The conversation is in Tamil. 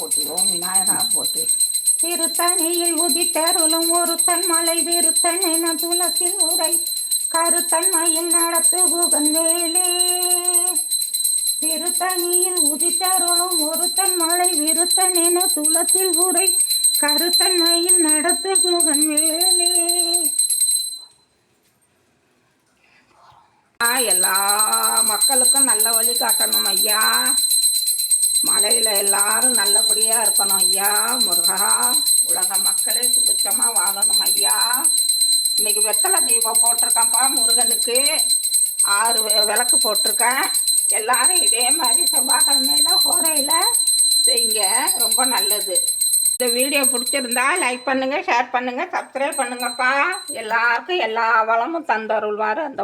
போற்றி, ஓம் விநாயகா போற்றி. திருத்தணியில் உதித்தருளும் ஒருத்தன் மலை விருத்தன் என துலத்தில் உரை கருத்தன்மையில் நடத்து குகன் வேலே. திருத்தணியில் உதித்தருளும் ஒருத்தன் மலை விருத்தன் என துலத்தில் உரை கருத்தன்மையில் நடத்து குகன் வேலே. எல்லா மக்களுக்கும் நல்ல வழி காட்டணும் ஐயா. மலையில் எல்லாரும் நல்லபடியாக இருக்கணும் ஐயா. முருகா, உலக மக்களே சுபிட்சமாக வாழணும் ஐயா. இன்னைக்கு வெத்தலை தீபம் போட்டிருக்கேன்ப்பா முருகனுக்கு. 6 விளக்கு போட்டிருக்கேன். எல்லாரும் இதே மாதிரி செவ்வாய்க்கிழமையில் ஹோரையில் செய்யுங்க, ரொம்ப நல்லது. இந்த வீடியோ பிடிச்சிருந்தா லைக் பண்ணுங்கள், ஷேர் பண்ணுங்கள், சப்ஸ்கிரைப் பண்ணுங்கப்பா. எல்லாருக்கும் எல்லா வளமும் தந்தருள்வார் அந்த